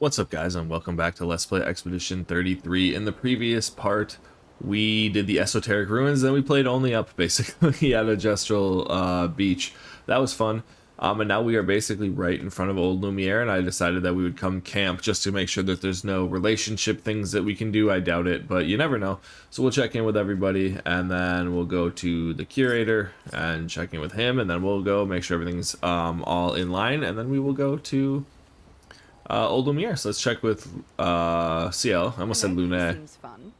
What's up, guys, and welcome back to Let's Play Expedition 33. In the previous part, we did the Esoteric Ruins, and we played only up, basically, at a gestural beach. That was fun. And now we are basically right in front of Old Lumiere, and I decided that we would come camp just to make sure that there's no relationship things that we can do. I doubt it, but you never know. So we'll check in with everybody, and then we'll go to the curator and check in with him, and then we'll go make sure everything's all in line, and then we will go to Old Lumiere. So let's check with CL. I almost said Luna. Seems fun.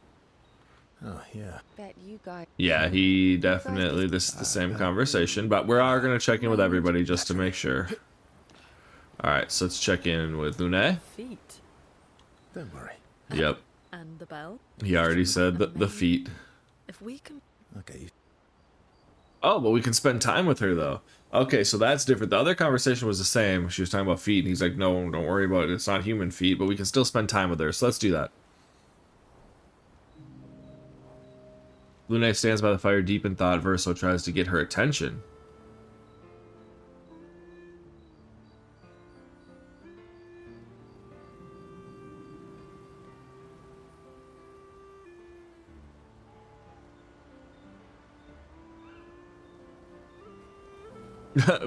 Oh, yeah. Bet you guys. Yeah, he definitely, this is the same conversation, but we are going to check in with everybody just to make sure. Alright, so let's check in with Luna. Feet. Don't worry. Yep, And the bell. he already said the feet. If we can. Okay. Oh, but we can spend time with her, though. Okay, so that's different. The other conversation was the same. She was talking about feet, and he's like, no, don't worry about it. It's not human feet, but we can still spend time with her, so let's do that. Luna stands by the fire deep in thought. Verso tries to get her attention.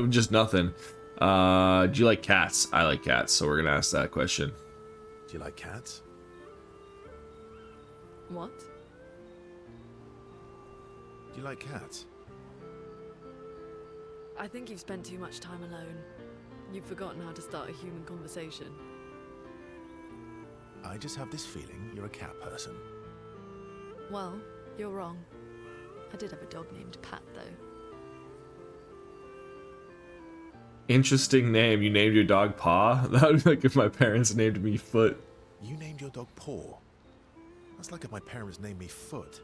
Just nothing. Do you like cats? I like cats, so we're gonna ask that question. Do you like cats? What? Do you like cats? I think you've spent too much time alone. You've forgotten how to start a human conversation. I just have this feeling you're a cat person. Well, you're wrong. I did have a dog named Pat, though. Interesting name. You named your dog Paw? That would be like if my parents named me Foot. You named your dog Paw. That's like if my parents named me Foot.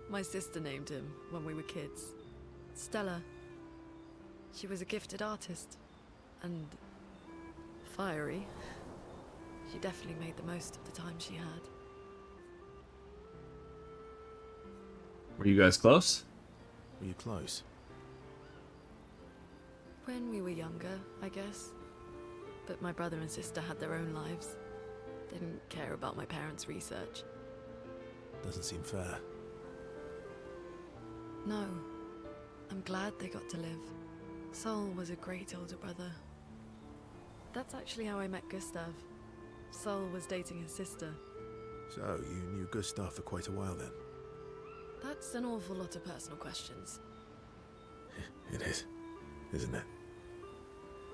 My sister named him when we were kids. Stella. She was a gifted artist. And fiery. She definitely made the most of the time she had. Were you guys close? Were you close? When we were younger, I guess. But my brother and sister had their own lives. They didn't care about my parents' research. Doesn't seem fair. No. I'm glad they got to live. Sol was a great older brother. That's actually how I met Gustav. Sol was dating his sister. So, you knew Gustav for quite a while then? That's an awful lot of personal questions. It is, isn't it?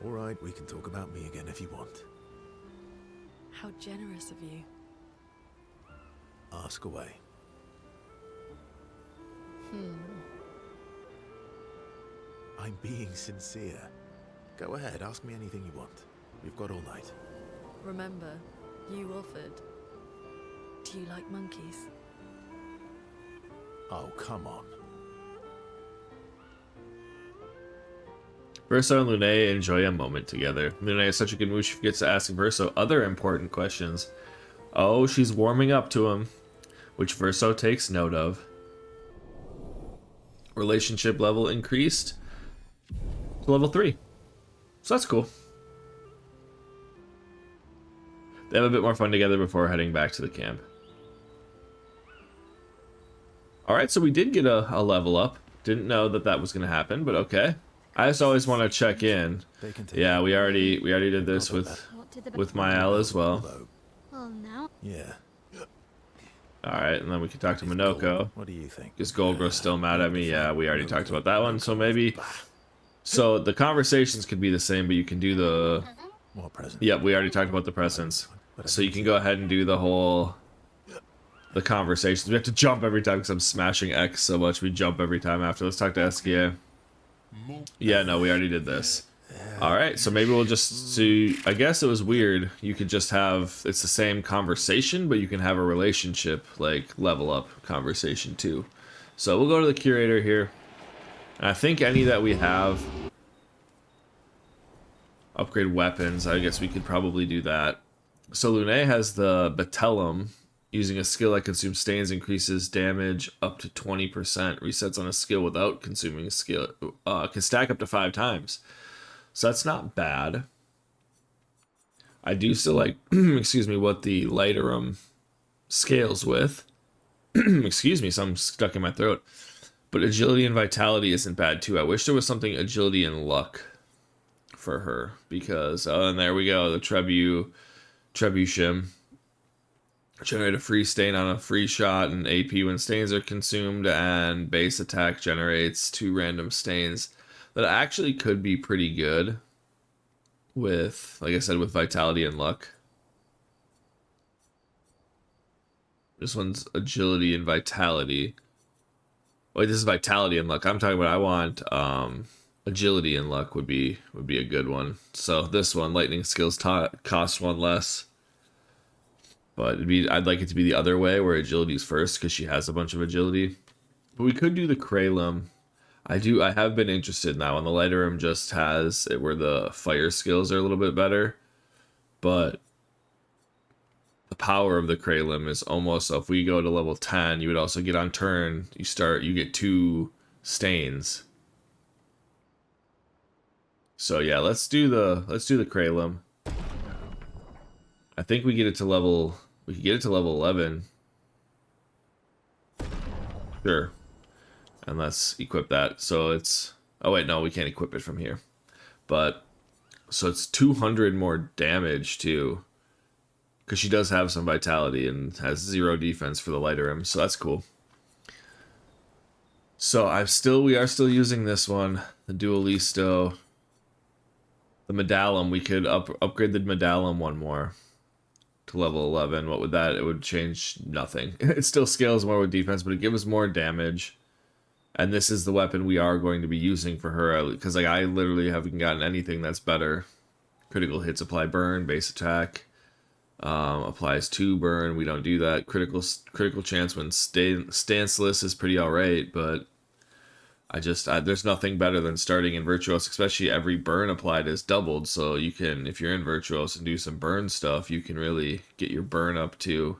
Alright, we can talk about me again if you want. How generous of you. Ask away. I'm being sincere. Go ahead, ask me anything you want. We've got all night. Remember, you offered. Do you like monkeys? Oh, come on. Verso and Luna enjoy a moment together. Luna is such a good mood, she forgets to ask Verso other important questions. Oh, she's warming up to him, which Verso takes note of. Relationship level increased to level 3. So that's cool. They have a bit more fun together before heading back to the camp. Alright, so we did get a level up. Didn't know that that was going to happen, but okay. I just always want to check in. Yeah, we already did this with Mael as well. Well, now. Yeah. Alright, and then we can talk to Minoko. What do you think? Is Goldgro's still mad at me? Yeah, we already talked about that one, so maybe... So the conversations could be the same, but you can do the... What present? Yep, we already talked about the presents. So you can go ahead and do the whole... The conversations. We have to jump every time because I'm smashing X so much. We jump every time after. Let's talk to SKA. Yeah, no, we already did this. Alright, so maybe we'll just see. I guess it was weird. You could just have, it's the same conversation, but you can have a relationship, like level up conversation too. So we'll go to the curator here. And I think any that we have, upgrade weapons, I guess we could probably do that. So Luna has the Batellum. Using a skill that consumes stains increases damage up to 20%. Resets on a skill without consuming skill. Can stack up to 5 times. So that's not bad. I do still like, excuse me, what the Lightrum scales with. Excuse me, something stuck in my throat. But agility and vitality isn't bad too. I wish there was something agility and luck for her, because and there we go, the Trebuchem. Generate a free stain on a free shot and AP when stains are consumed, and base attack generates 2 random stains. That actually could be pretty good with, like I said, with vitality and luck. This one's agility and vitality. Wait, this is vitality and luck. I'm talking about, I want agility and luck would be a good one. So this one, lightning skills cost 1 less. But I'd like it to be the other way, where agility's first, because she has a bunch of agility. But we could do the Kralum. I have been interested in that one. The Lightrum just has it where the fire skills are a little bit better. But the power of the Kralum is almost, so if we go to level 10, you would also get on turn, you get 2 stains. So yeah, let's do the Kralum. I think we could get it to level 11. Sure. And let's equip that. So it's, oh wait, no, we can't equip it from here. But so it's 200 more damage too, because she does have some vitality and has 0 defense for the Lightrum, so that's cool. So we are still using this one, the Duelisto. The Medallum, we could upgrade the Medallum one more to level 11. What would that? It would change nothing. It still scales more with defense, but it gives more damage. And this is the weapon we are going to be using for her, because like I literally haven't gotten anything that's better. Critical hits apply burn, base attack applies 2 burn. We don't do that. Critical chance when stanceless is pretty alright, but there's nothing better than starting in Virtuos, especially every burn applied is doubled, so you can, if you're in Virtuos and do some burn stuff, you can really get your burn up to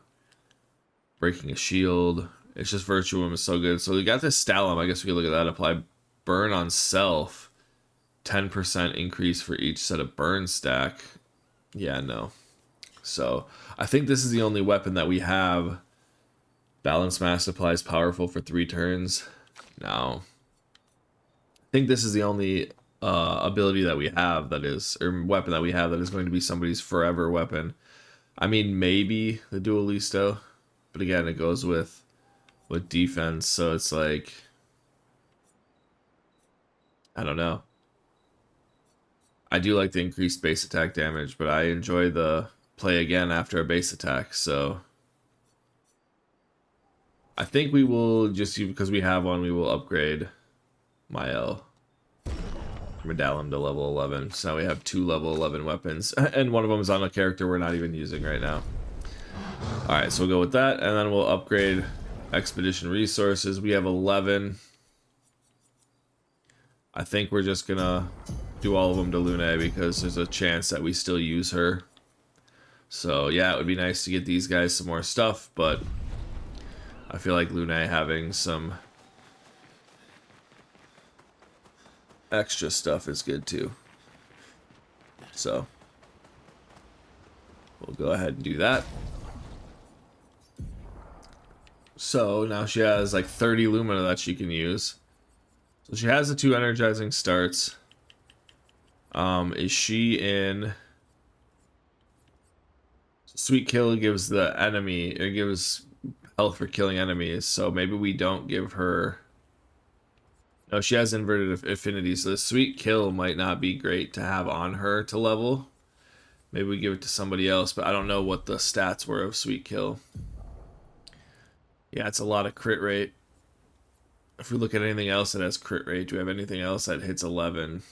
breaking a shield. It's just Virtuum is so good. So we got this Stalum, I guess we could look at that. Apply burn on self, 10% increase for each set of burn stack. Yeah, no. So I think this is the only weapon that we have. Balance Mass applies powerful for 3 turns. No. I think this is the only ability that we have that is, or weapon that we have that is going to be somebody's forever weapon. I mean, maybe the Duelisto, but again, it goes with defense, so it's like, I don't know. I do like the increased base attack damage, but I enjoy the play again after a base attack, so I think we will just, because we have one, we will upgrade Mael Medallum to level 11. So now we have 2 level 11 weapons, and one of them is on a character we're not even using right now. Alright, so we'll go with that, and then we'll upgrade Expedition Resources. We have 11. I think we're just gonna do all of them to Lune, because there's a chance that we still use her. So yeah, it would be nice to get these guys some more stuff, but I feel like Lune having some extra stuff is good too. So we'll go ahead and do that. So now she has like 30 Lumina that she can use. So she has the 2 energizing starts. Is she in? Sweet Kill gives the enemy, it gives health for killing enemies, so maybe we don't give her. No, she has inverted affinity, so the Sweet Kill might not be great to have on her to level. Maybe we give it to somebody else, but I don't know what the stats were of Sweet Kill. Yeah, it's a lot of crit rate. If we look at anything else that has crit rate, do we have anything else that hits 11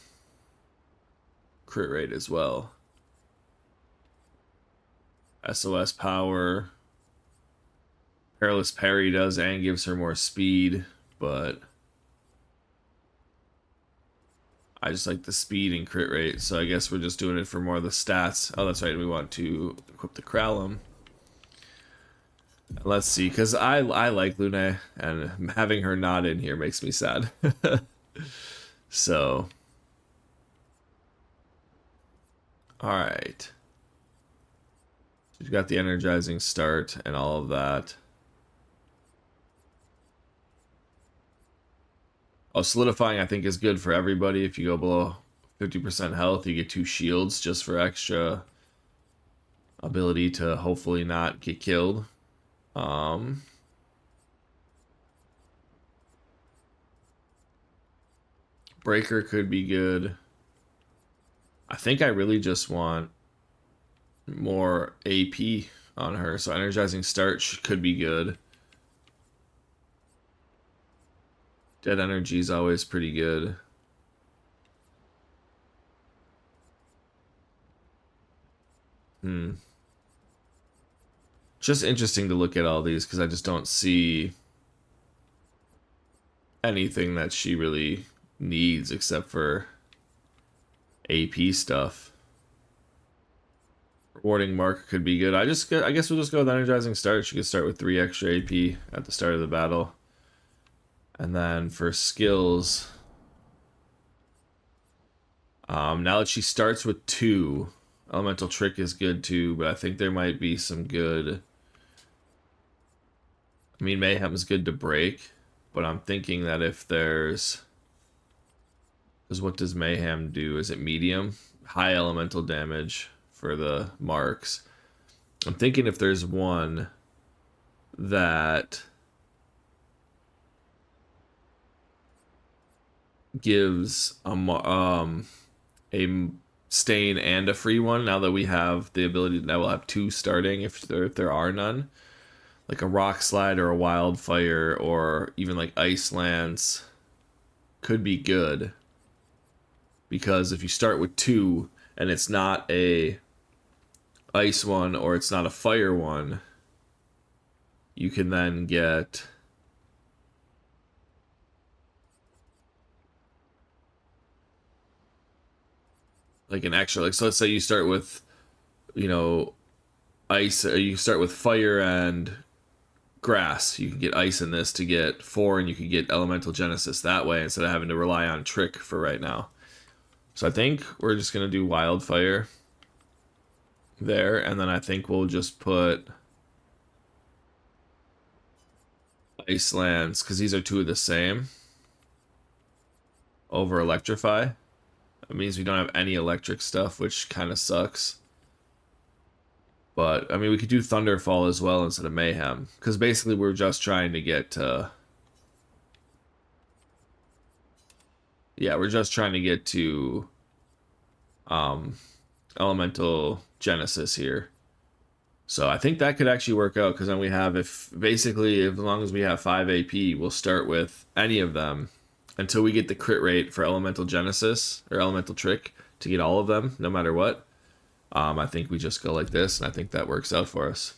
crit rate as well? SOS power. Perilous Parry does and gives her more speed, but I just like the speed and crit rate, so I guess we're just doing it for more of the stats. Oh, that's right, we want to equip the Kralum. Let's see, because I like Lune, and having her not in here makes me sad. So, alright. She's got the energizing start and all of that. Oh, solidifying I think is good for everybody. If you go below 50% health, you get 2 shields just for extra ability to hopefully not get killed. Breaker could be good. I think I really just want more AP on her, so energizing start could be good. Dead energy is always pretty good. Just interesting to look at all these because I just don't see anything that she really needs except for AP stuff. Rewarding mark could be good. I guess we'll just go with energizing start. She could start with 3 extra AP at the start of the battle. And then for skills, now that she starts with 2, elemental trick is good too, but I think there might be some good. I mean, mayhem is good to break, but I'm thinking that if there's, because what does mayhem do? Is it medium? High elemental damage for the marks. I'm thinking if there's one that gives a stain and a free one, now that we have the ability, now we'll have 2 starting if there are none, like a rock slide or a wildfire or even like ice lance could be good, because if you start with 2 and it's not a ice one or it's not a fire one, you can then get like an extra, like, so let's say you start with, ice, you start with fire and grass, you can get ice in this to get 4, and you can get elemental genesis that way instead of having to rely on trick for right now. So I think we're just gonna do wildfire there, and then I think we'll just put ice lance, because these are 2 of the same, over electrify. It means we don't have any electric stuff, which kind of sucks. But, I mean, we could do Thunderfall as well instead of Mayhem. Because basically we're just trying to get to... Yeah, we're just trying to get to... Elemental Genesis here. So I think that could actually work out, because then we have, as long as we have 5 AP, we'll start with any of them until we get the crit rate for Elemental Genesis or Elemental Trick to get all of them, no matter what. I think we just go like this, and I think that works out for us.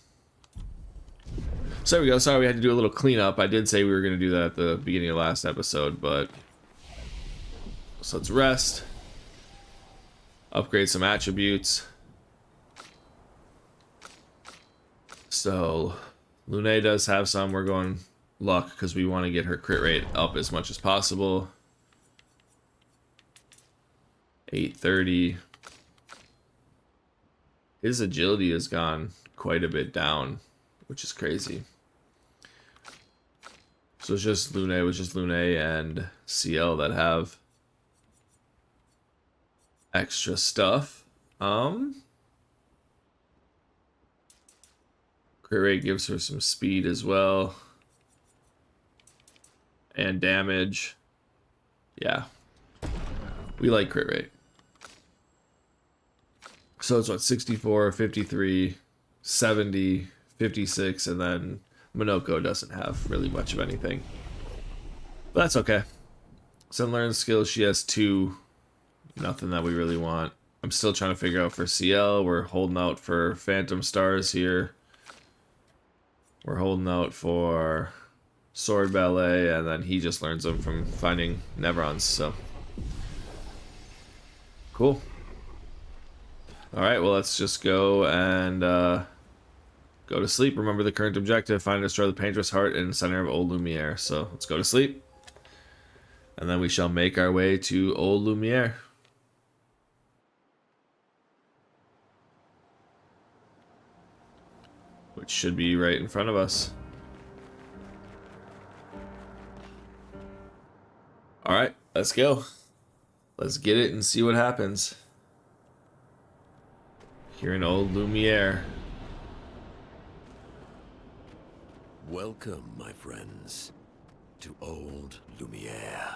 So there we go. Sorry we had to do a little cleanup. I did say we were going to do that at the beginning of last episode, but... So let's rest. Upgrade some attributes. So, Lune does have some. We're going luck because we want to get her crit rate up as much as possible. 830. His agility has gone quite a bit down, which is crazy. So it's just Lune, and CL that have extra stuff. Crit rate gives her some speed as well. And damage. Yeah. We like crit rate. So it's what, 64, 53, 70, 56, and then Minoko doesn't have really much of anything. But that's okay. Sun learn skills, she has 2. Nothing that we really want. I'm still trying to figure out for CL. We're holding out for Phantom Stars here. We're holding out for Sword Ballet, and then he just learns them from finding Nevrons, so. Cool. Alright, well, let's just go and go to sleep. Remember the current objective, find and destroy the Paintress heart in the center of Old Lumiere. So, let's go to sleep. And then we shall make our way to Old Lumiere. which should be right in front of us. Alright, let's go. Let's get it and see what happens. Here in Old Lumiere. Welcome, my friends, to Old Lumiere.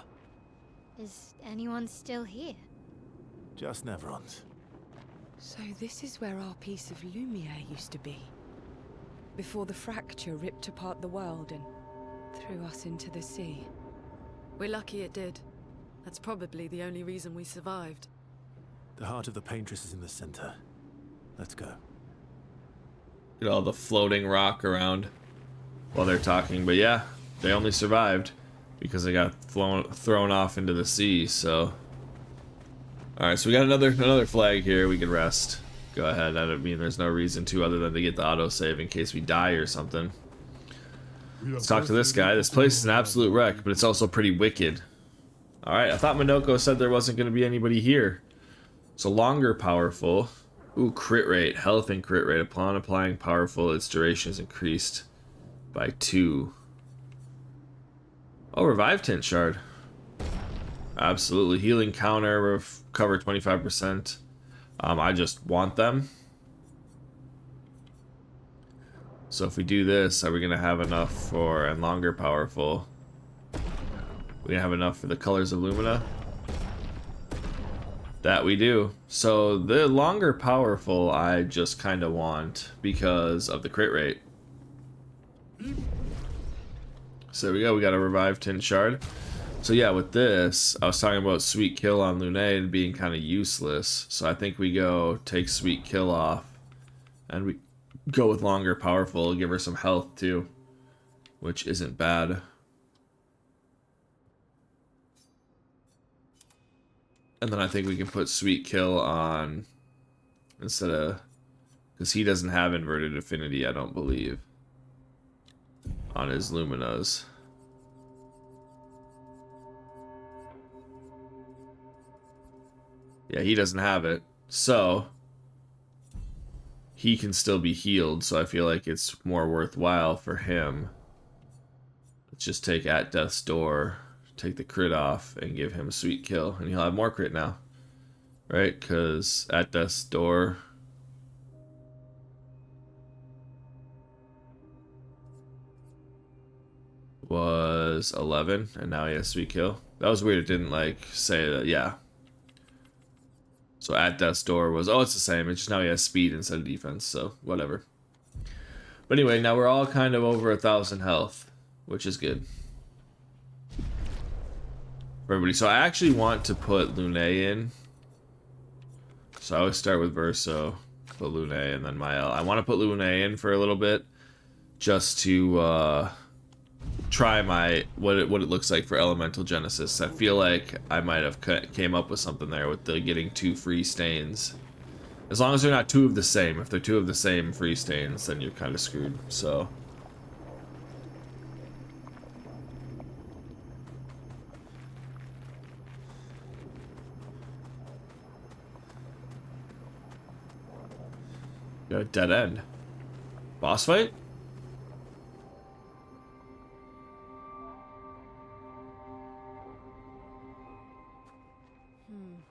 Is anyone still here? Just Neverons. So this is where our piece of Lumiere used to be. Before the fracture ripped apart the world and threw us into the sea. We're lucky it did. That's probably the only reason we survived. The heart of the Paintress is in the center. Let's go. Look at all the floating rock around while they're talking. But yeah, they only survived because they got thrown off into the sea. So, all right, so we got another flag here. We can rest. Go ahead. I don't mean there's no reason to other than to get the autosave in case we die or something. Let's talk to this guy. This place is an absolute wreck, but it's also pretty wicked. Alright, I thought Minoko said there wasn't going to be anybody here. So longer powerful. Ooh, crit rate. Health and crit rate. Upon applying powerful, its duration is increased by 2. Oh, revive tint shard. Absolutely. Healing counter. Recover 25%. I just want them. So if we do this, are we going to have enough for, and longer powerful? We have enough for the colors of Lumina? That we do. So the longer powerful I just kind of want because of the crit rate. So there we go, we got a revive tint shard. So yeah, with this, I was talking about sweet kill on Lune being kind of useless. So I think we go take sweet kill off and we go with longer powerful, give her some health too, which isn't bad. And then I think we can put sweet kill on instead of, because he doesn't have inverted affinity, I don't believe, on his Luminas. Yeah, he doesn't have it, so he can still be healed, so I feel like it's more worthwhile for him. Let's just take At Death's Door, take the crit off, and give him a sweet kill, and he'll have more crit now. Right? Because At Death's Door was 11, and now he has sweet kill. That was weird, it didn't like say that, yeah. So At Death's Door was, oh, it's the same. It's just now he has speed instead of defense, so whatever. But anyway, now we're all kind of over 1,000 health, which is good for everybody. So I actually want to put Lune in. So I always start with Verso, put Lune, and then Mael. I want to put Lune in for a little bit, just to try what it looks like for Elemental Genesis. I feel like I might have came up with something there with the getting 2 free stains. As long as they're not 2 of the same. If they're 2 of the same free stains, then you're kind of screwed. So got a dead end. Boss fight?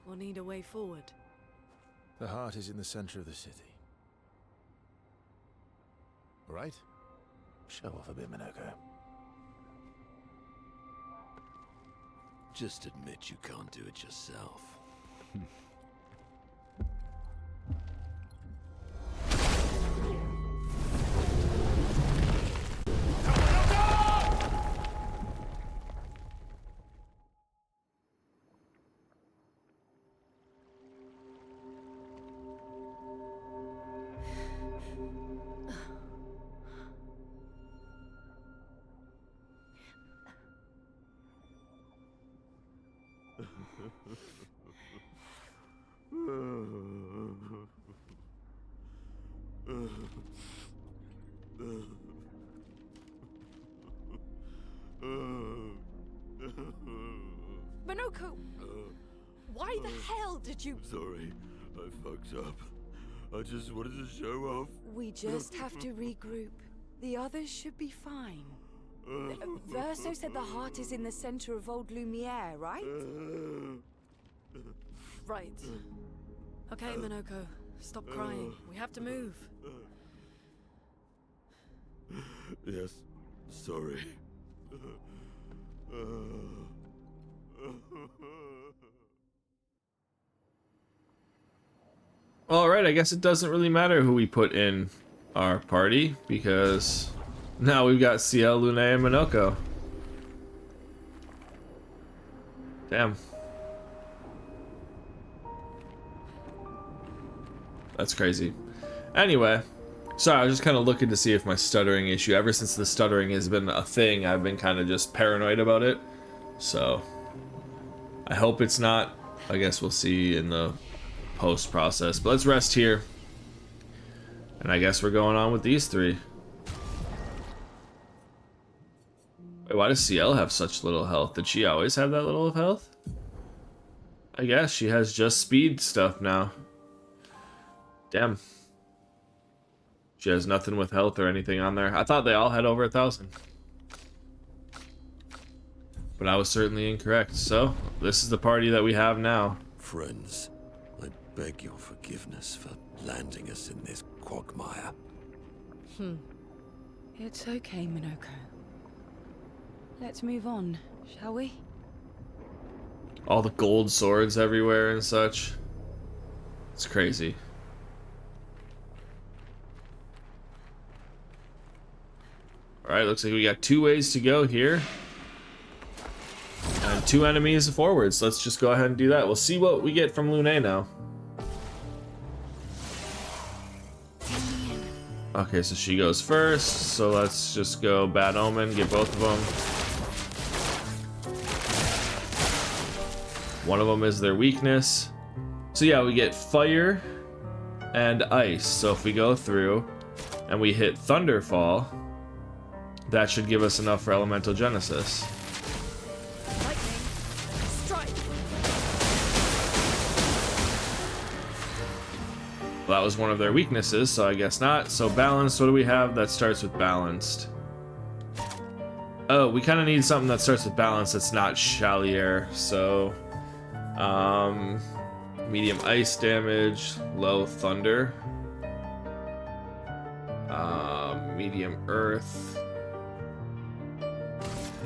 We'll need a way forward. The heart is in the center of the city. All right? Show off a bit, Minoko. Just admit you can't do it yourself. Minoko! Why the hell did you... Sorry, I fucked up. I just wanted to show off. We just have to regroup. The others should be fine. Verso said the heart is in the center of Old Lumiere, right? Right. Okay, Minoko. Stop crying. We have to move. Yes, sorry. Alright, I guess it doesn't really matter who we put in our party, because now we've got CL, Lune, and Minoko. Damn. That's crazy. Anyway, sorry, I was just kind of looking to see if my stuttering issue, ever since the stuttering has been a thing, I've been kind of just paranoid about it. So, I hope it's not. I guess we'll see in the post process. But let's rest here. And I guess we're going on with these three. Wait, why does CL have such little health? Did she always have that little of health? I guess she has just speed stuff now. Damn. She has nothing with health or anything on there. I thought they all had over 1,000. But I was certainly incorrect. So, this is the party that we have now. Friends, I beg your forgiveness for landing us in this quagmire. It's okay, Minoko. Let's move on, shall we? All the gold swords everywhere and such. It's crazy. Alright, looks like we got 2 ways to go here. And 2 enemies forwards. Let's just go ahead and do that. We'll see what we get from Lune now. Okay, so she goes first. So let's just go Bad Omen, get both of them. One of them is their weakness. So yeah, we get fire and ice. So if we go through and we hit Thunderfall, that should give us enough for Elemental Genesis. Lightning. Strike. Well, that was one of their weaknesses, so I guess not. So balanced, what do we have that starts with balanced? Oh, we kind of need something that starts with balance that's not Chalier. So, medium ice damage, low thunder, medium earth.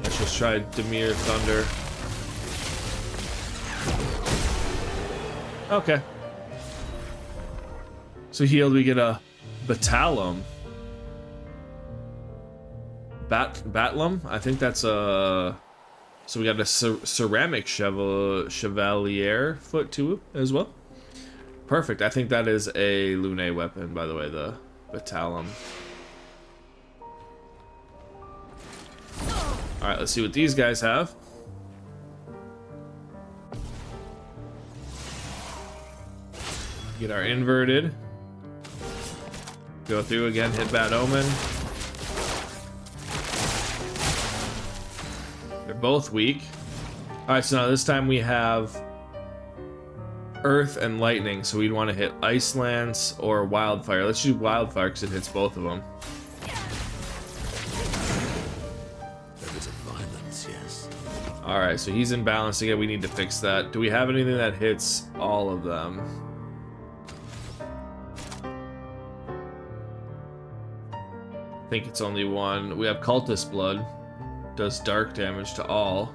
Let's just try Demir Thunder. Okay. So healed, we get a Batalum. Batlum? I think that's a... So we got a ceramic chevalier foot too as well. Perfect. I think that is a Lune weapon, by the way, the Batalum. Alright, let's see what these guys have. Get our inverted. Go through again, hit Bad Omen. They're both weak. Alright, so now this time we have Earth and Lightning, so we'd want to hit Ice Lance or Wildfire. Let's do Wildfire because it hits both of them. Alright, so he's imbalanced again. We need to fix that. Do we have anything that hits all of them? I think it's only one. We have Cultist Blood. Does dark damage to all.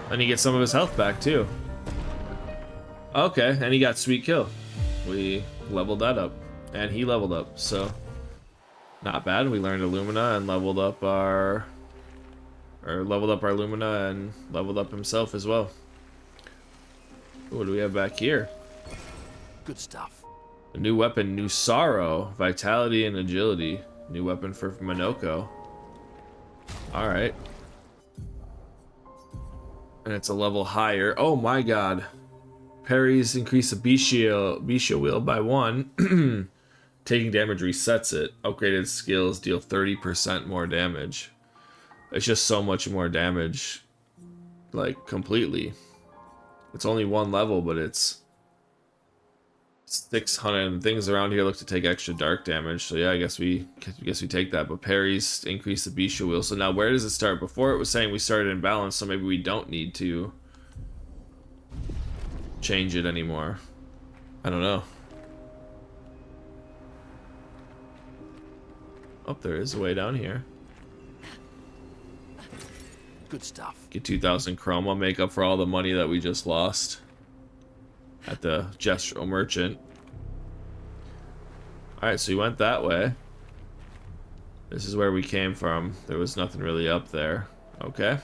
And he gets some of his health back too. Okay, and he got Sweet Kill. We leveled that up, and he leveled up, so not bad. We learned a Lumina and leveled up our Lumina and leveled up himself as well. What do we have back here? Good stuff. A new weapon, New Sorrow, Vitality and Agility. New weapon for Minoko. All right, and it's a level higher. Oh my god. Parries increase the Bishio wheel by 1. Taking damage resets it. Upgraded skills deal 30% more damage. It's just so much more damage, like completely. It's only one level, but it's 600, and things around here look to take extra dark damage. So yeah, I guess we take that. But parries increase the bestial wheel. So now where does it start? Before it was saying we started in balance, so maybe we don't need to change it anymore. I don't know. Oh, there is a way down here. Good stuff. Get 2,000 chroma, make up for all the money that we just lost at the gestural merchant. Alright, so we went that way. This is where we came from. There was nothing really up there. Okay.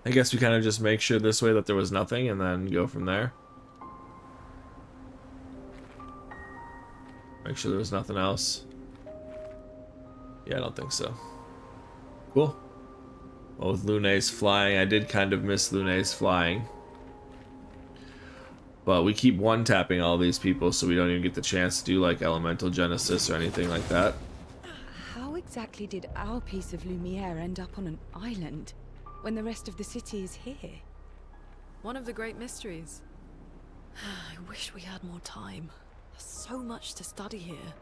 I guess we kind of just make sure this way that there was nothing and then go from there. Make sure there was nothing else. Yeah, I don't think so. Cool. Well, with Lune's flying, I did kind of miss Lune's flying. But we keep one-tapping all these people, so we don't even get the chance to do, like, elemental genesis or anything like that. How exactly did our piece of Lumiere end up on an island when the rest of the city is here? One of the great mysteries. I wish we had more time. There's so much to study here.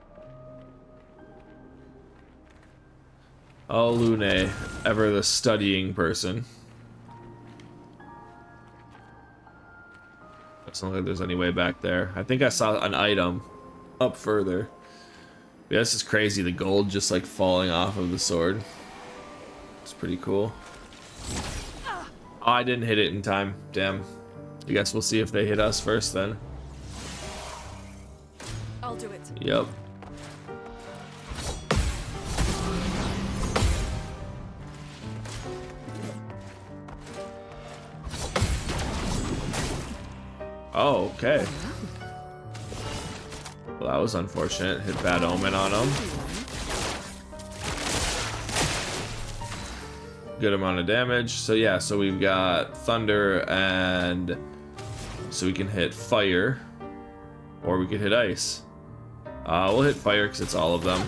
Oh, Lune, ever the studying person. Doesn't look like there's any way back there. I think I saw an item up further. Yeah, this is crazy. The gold just like falling off of the sword. It's pretty cool. Oh, I didn't hit it in time. Damn. I guess we'll see if they hit us first then. I'll do it. Yep. Oh, okay. Well, that was unfortunate. Hit bad omen on him. Good amount of damage. So yeah, so we've got thunder, and so we can hit fire, or we could hit ice. We'll hit fire because it's all of them.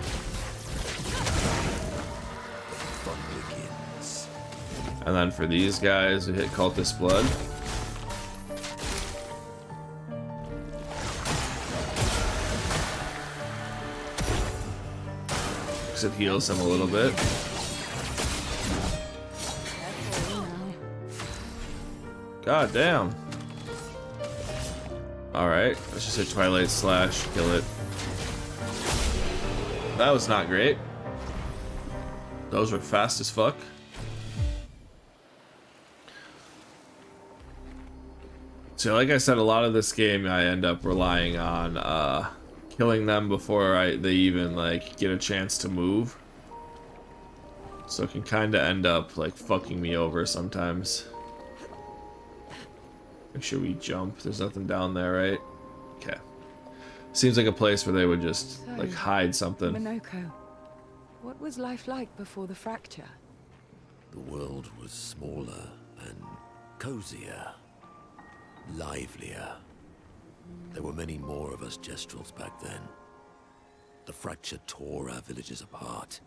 Fun begins. And then for these guys, we hit cultist blood. It heals him a little bit. God damn. Alright, let's just hit Twilight Slash, kill it. That was not great. Those were fast as fuck. So like I said, a lot of this game I end up relying on killing them before they even like get a chance to move. So it can kind of end up like fucking me over sometimes. Make sure we jump. There's nothing down there, right? Okay. Seems like a place where they would just like hide something. Monoko, what was life like before the fracture? The world was smaller and cozier, livelier. There were many more of us Gestrals back then. The fracture tore our villages apart.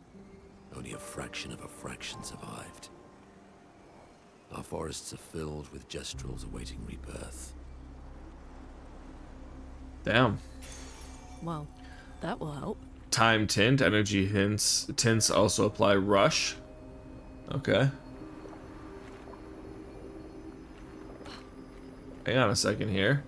Only a fraction of a fraction survived. Our forests are filled with Gestrals awaiting rebirth. Damn. Well, that will help. Time tint, energy tints also apply rush. Okay. Hang on a second here.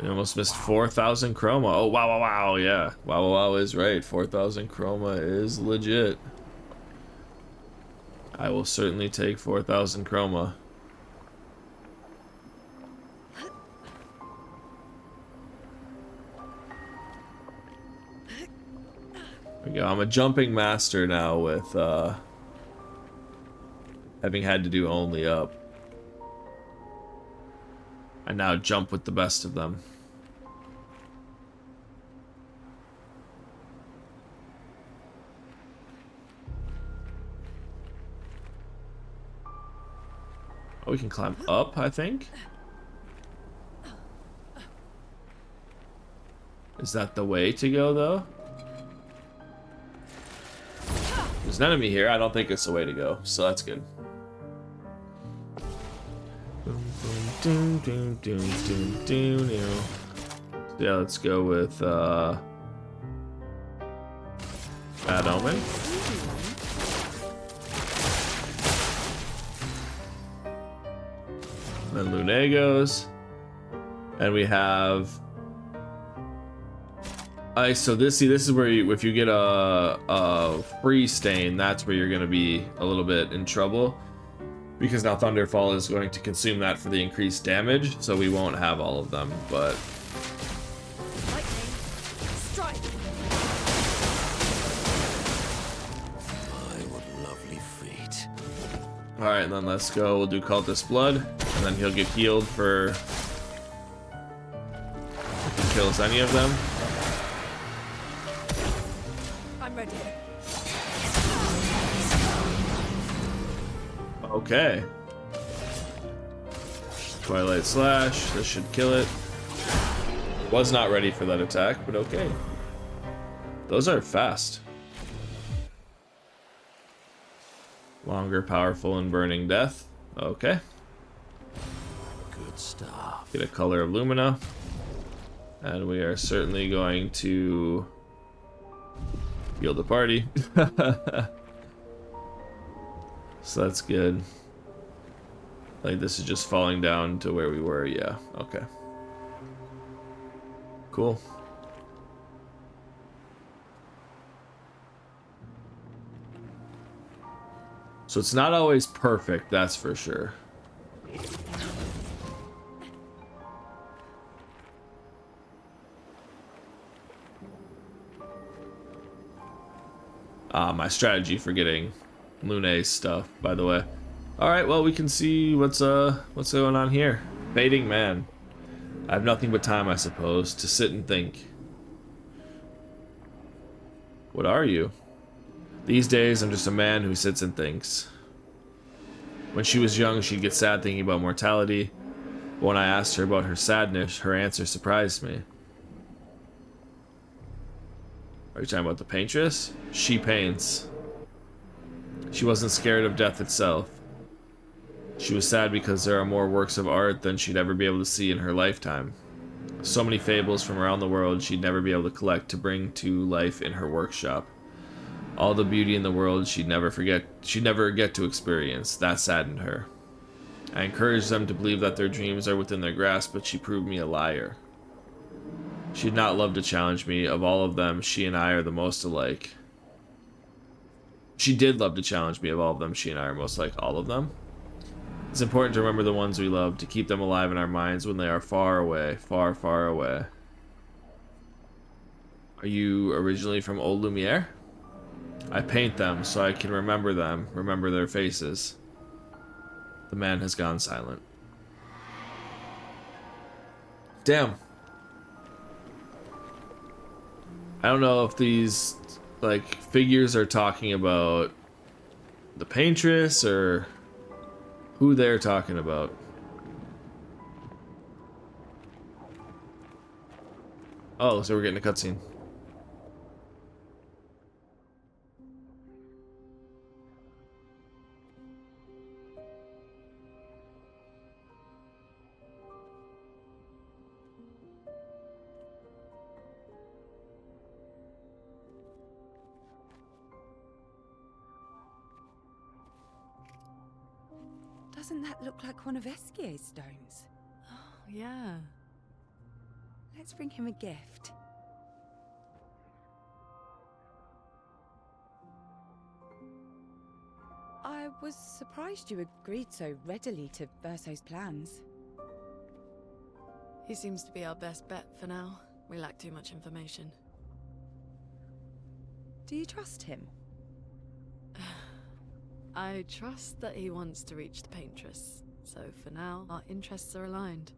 I almost missed 4,000 chroma. Oh, wow, wow, wow, yeah. Wow, wow, wow is right. 4,000 chroma is legit. I will certainly take 4,000 chroma. There we go. I'm a jumping master now with having had to do only up. I now jump with the best of them. Oh, we can climb up, I think. Is that the way to go, though? There's an enemy here. I don't think it's the way to go, so that's good. Yeah, let's go with Bad Omen. Then Lune goes. And we have ice. So this is where you, if you get a free stain, that's where you're gonna be a little bit in trouble. Because now Thunderfall is going to consume that for the increased damage, so we won't have all of them, but Lightning, strike. My, what lovely feet. alright, then let's go. We'll do Cultist Blood, and then he'll get healed for if he kills any of them. I'm ready. Okay. Twilight Slash, this should kill it. Was not ready for that attack, but okay. Those are fast. Longer, powerful, and burning death. Okay. Good stuff. Get a color of Lumina. And we are certainly going to heal the party. So that's good. Like, this is just falling down to where we were. Yeah, okay. Cool. So it's not always perfect, that's for sure. My strategy for getting Lune's stuff, by the way. Alright, well, we can see what's going on here. Fading Man. I have nothing but time, I suppose, to sit and think. What are you? These days, I'm just a man who sits and thinks. When she was young, she'd get sad thinking about mortality. But when I asked her about her sadness, her answer surprised me. Are you talking about the Paintress? She paints. She wasn't scared of death itself. She was sad because there are more works of art than she'd ever be able to see in her lifetime. So many fables from around the world she'd never be able to collect to bring to life in her workshop. All the beauty in the world she'd never get to experience. That saddened her. I encouraged them to believe that their dreams are within their grasp, but she proved me a liar. She'd not love to challenge me. Of all of them, she and I are the most alike. She did love to challenge me. Of all of them, she and I are most like. All of them? It's important to remember the ones we love, to keep them alive in our minds when they are far away, far, far away. Are you originally from Old Lumiere? I paint them so I can remember them, remember their faces. The man has gone silent. Damn. I don't know if these, like, figures are talking about the Paintress or who they're talking about. Oh, so we're getting a cutscene. Doesn't that look like one of Eskier's stones? Oh, yeah. Let's bring him a gift. I was surprised you agreed so readily to Verso's plans. He seems to be our best bet for now. We lack too much information. Do you trust him? I trust that he wants to reach the Paintress, so for now, our interests are aligned.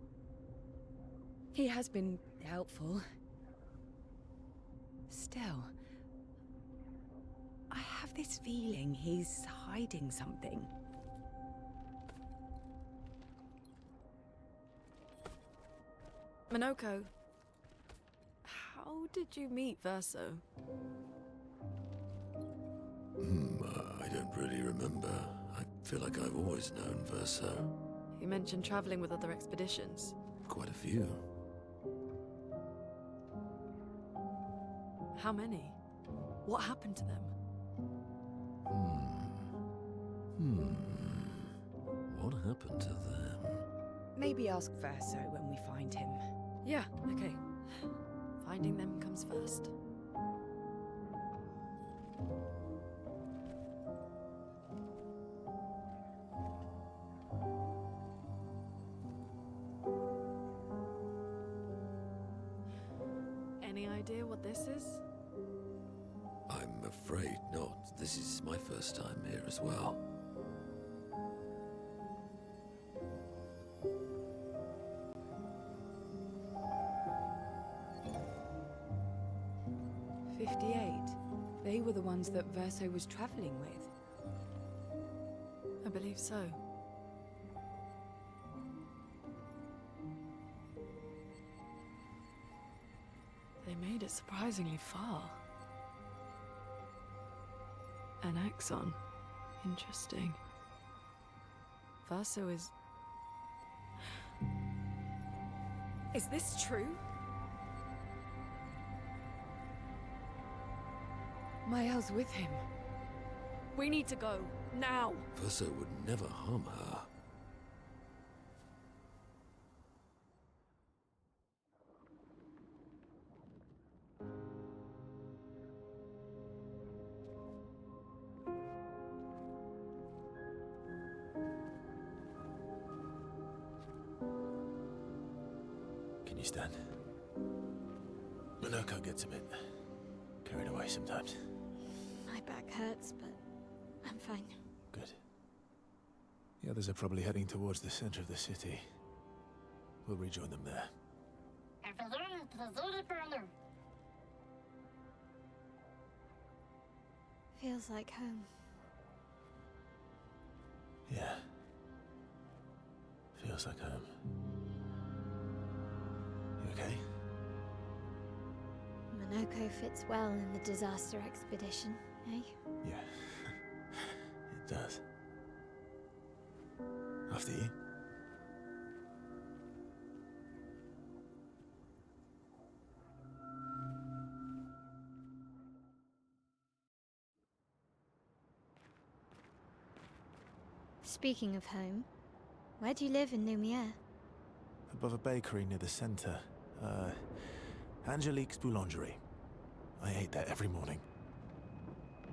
He has been helpful. Still, I have this feeling he's hiding something. Minoko, how How did you meet Verso? I don't really remember. I feel like I've always known Verso. You mentioned traveling with other expeditions. Quite a few. How many? What happened to them? What happened to them? Maybe ask Verso when we find him. Yeah, okay. Finding them comes first. Any idea what this is? I'm afraid not. This is my first time here as well. They were the ones that Verso was traveling with. I believe so. They made it surprisingly far. An axon. Interesting. Verso is... Is this true? Mael's with him. We need to go. Now! Verso would never harm her. Can you stand? Minoko gets a bit carried away sometimes. My back hurts, but I'm fine. Good. The others are probably heading towards the center of the city. We'll rejoin them there. Feels like home. Yeah. Feels like home. You okay? Minoko fits well in the disaster expedition, eh? Yeah. It does. After you. Speaking of home, where do you live in Lumiere? Above a bakery near the center. Angelique's Boulangerie. I ate there every morning.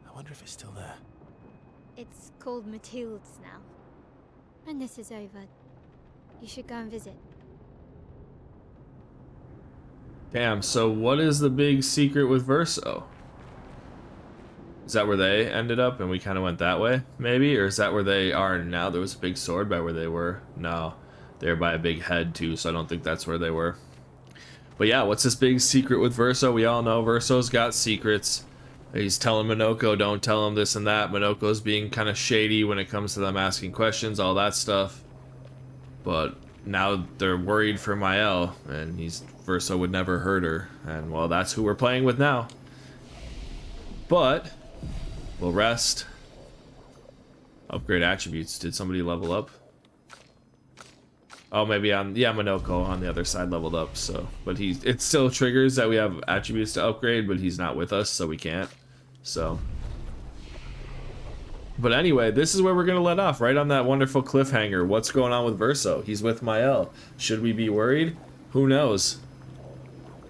I wonder if it's still there. It's called Mathilde's now. When this is over, you should go and visit. Damn, so what is the big secret with Verso? Is that where they ended up and we kind of went that way, maybe? Or is that where they are now? There was a big sword by where they were. No, they're by a big head too, so I don't think that's where they were. But yeah, what's this big secret with Verso? We all know Verso's got secrets. He's telling Minoko, don't tell him this and that. Minoko's being kind of shady when it comes to them asking questions, all that stuff. But now they're worried for Mael, and Verso would never hurt her. And well, that's who we're playing with now. But we'll rest. Upgrade attributes. Did somebody level up? Oh, maybe Minoko on the other side leveled up, so but it still triggers that we have attributes to upgrade, but he's not with us, so we can't. So but anyway, this is where we're gonna let off, right on that wonderful cliffhanger. What's going on with Verso? He's with Mael. Should we be worried? Who knows?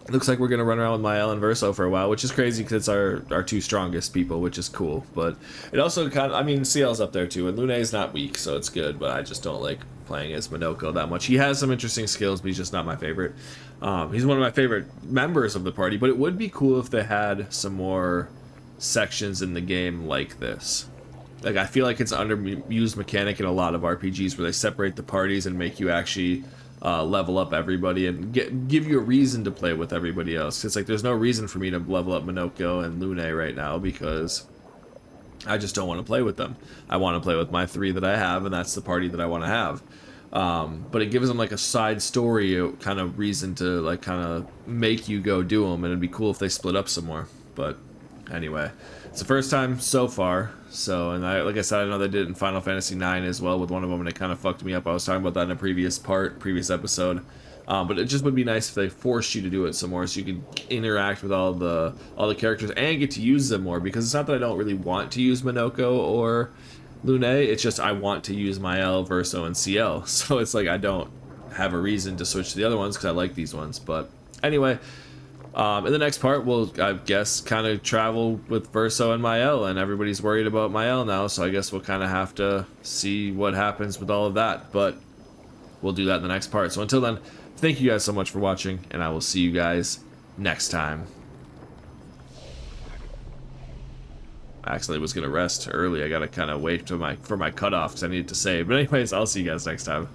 Looks like we're gonna run around with Mael and Verso for a while, which is crazy because it's our two strongest people, which is cool. But it also kind of, I mean, CL's up there too, and Lune's not weak, so it's good. But I just don't like playing as Minoko that much. He has some interesting skills, but he's just not my favorite. He's one of my favorite members of the party, but it would be cool if they had some more sections in the game like this. Like, I feel like it's an underused mechanic in a lot of RPGs where they separate the parties and make you actually level up everybody and give you a reason to play with everybody else. It's like there's no reason for me to level up Minoko and Lune right now because I just don't want to play with them. I want to play with my three that I have, and that's the party that I want to have. But it gives them like a side story kind of reason to like kind of make you go do them, and it'd be cool if they split up some more. But anyway, it's the first time so far. So, and like I said, I know they did it in Final Fantasy IX as well with one of them, and it kind of fucked me up. I was talking about that in a previous episode. But it just would be nice if they forced you to do it some more, so you could interact with all the characters and get to use them more. Because it's not that I don't really want to use Minoko or Lune, it's just I want to use Mael, Verso, and CL. So it's like I don't have a reason to switch to the other ones because I like these ones. But anyway, in the next part, we'll, I guess, kind of travel with Verso and Mael, and everybody's worried about Mael now, so I guess we'll kind of have to see what happens with all of that. But we'll do that in the next part. So until then, thank you guys so much for watching, and I will see you guys next time. Actually, I was gonna rest early. I gotta kind of wait for my cutoff because I needed to save. But anyways, I'll see you guys next time.